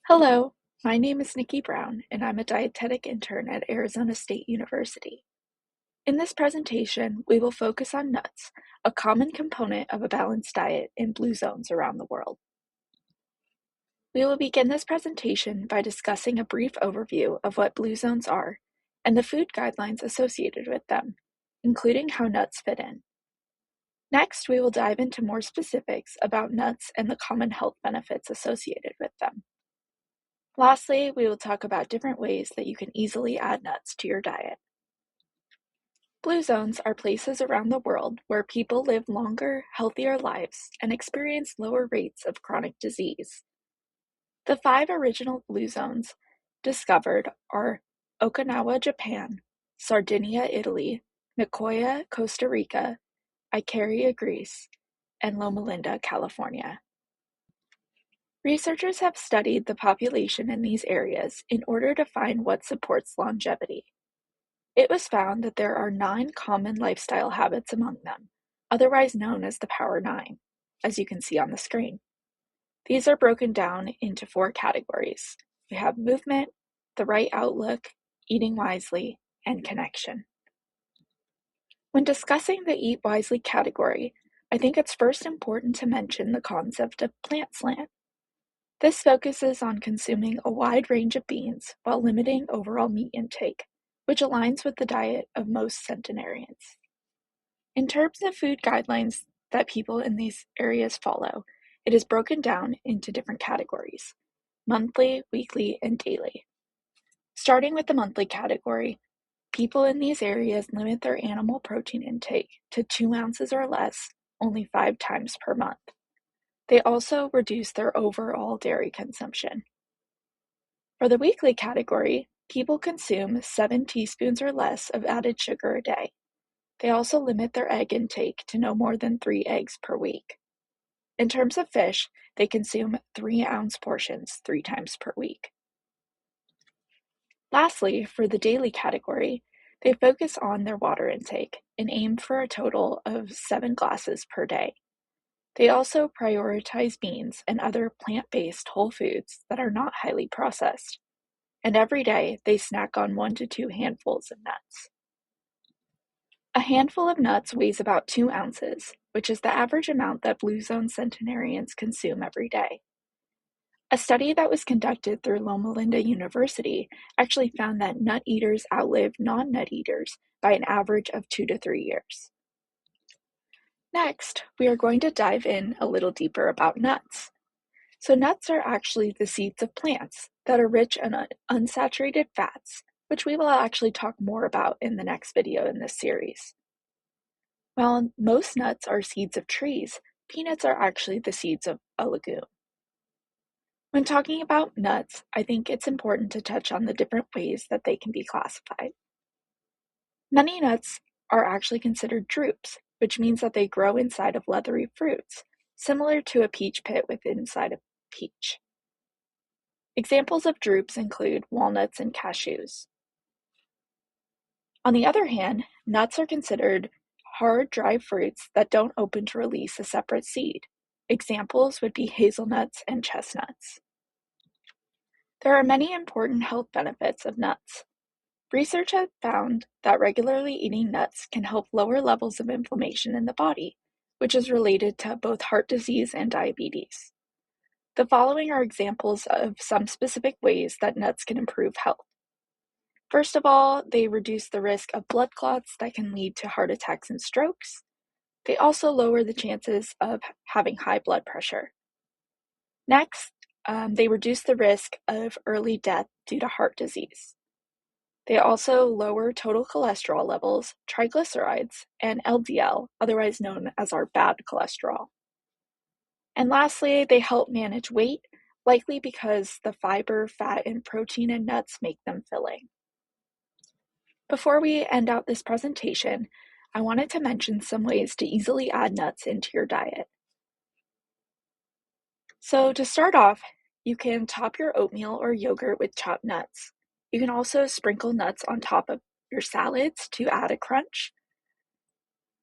Hello, my name is Niki Brown, and I'm a dietetic intern at Arizona State University. In this presentation, we will focus on nuts, a common component of a balanced diet in blue zones around the world. We will begin this presentation by discussing a brief overview of what blue zones are and the food guidelines associated with them, including how nuts fit in. Next, we will dive into more specifics about nuts and the common health benefits associated with them. Lastly, we will talk about different ways that you can easily add nuts to your diet. Blue zones are places around the world where people live longer, healthier lives and experience lower rates of chronic disease. The 5 original blue zones discovered are Okinawa, Japan, Sardinia, Italy, Nicoya, Costa Rica, Icaria, Greece, and Loma Linda, California. Researchers have studied the population in these areas in order to find what supports longevity. It was found that there are 9 common lifestyle habits among them, otherwise known as the Power 9, as you can see on the screen. These are broken down into 4 categories. We have movement, the right outlook, eating wisely, and connection. When discussing the Eat Wisely category, I think it's first important to mention the concept of plant slant. This focuses on consuming a wide range of beans while limiting overall meat intake, which aligns with the diet of most centenarians. In terms of food guidelines that people in these areas follow, it is broken down into different categories: monthly, weekly, and daily. Starting with the monthly category, people in these areas limit their animal protein intake to 2 ounces or less only 5 times per month. They also reduce their overall dairy consumption. For the weekly category, people consume 7 teaspoons or less of added sugar a day. They also limit their egg intake to no more than 3 eggs per week. In terms of fish, they consume 3-ounce portions 3 times per week. Lastly, for the daily category, they focus on their water intake and aim for a total of 7 glasses per day. They also prioritize beans and other plant-based whole foods that are not highly processed. And every day they snack on 1 to 2 handfuls of nuts. A handful of nuts weighs about 2 ounces, which is the average amount that Blue Zone centenarians consume every day. A study that was conducted through Loma Linda University actually found that nut eaters outlive non-nut eaters by an average of 2 to 3 years. Next, we are going to dive in a little deeper about nuts. So nuts are actually the seeds of plants that are rich in unsaturated fats, which we will actually talk more about in the next video in this series. While most nuts are seeds of trees, peanuts are actually the seeds of a legume. When talking about nuts, I think it's important to touch on the different ways that they can be classified. Many nuts are actually considered drupes, which means that they grow inside of leathery fruits, similar to a peach pit within inside a peach. Examples of drupes include walnuts and cashews. On the other hand, nuts are considered hard, dry fruits that don't open to release a separate seed. Examples would be hazelnuts and chestnuts. There are many important health benefits of nuts. Research has found that regularly eating nuts can help lower levels of inflammation in the body, which is related to both heart disease and diabetes. The following are examples of some specific ways that nuts can improve health. First of all, they reduce the risk of blood clots that can lead to heart attacks and strokes. They also lower the chances of having high blood pressure. Next, they reduce the risk of early death due to heart disease. They also lower total cholesterol levels, triglycerides, and LDL, otherwise known as our bad cholesterol. And lastly, they help manage weight, likely because the fiber, fat, and protein in nuts make them filling. Before we end out this presentation, I wanted to mention some ways to easily add nuts into your diet. So to start off, you can top your oatmeal or yogurt with chopped nuts. You can also sprinkle nuts on top of your salads to add a crunch.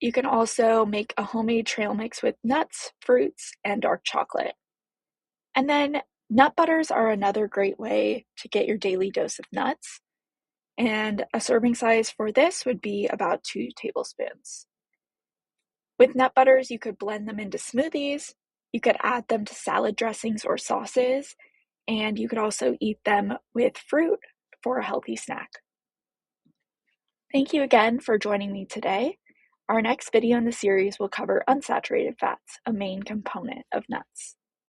You can also make a homemade trail mix with nuts, fruits, and dark chocolate. And then Nut butters are another great way to get your daily dose of nuts, and a serving size for this would be about 2 tablespoons. With nut butters, you could blend them into smoothies, you could add them to salad dressings or sauces, and you could also eat them with fruit for a healthy snack. Thank you again for joining me today. Our next video in the series will cover unsaturated fats, a main component of nuts.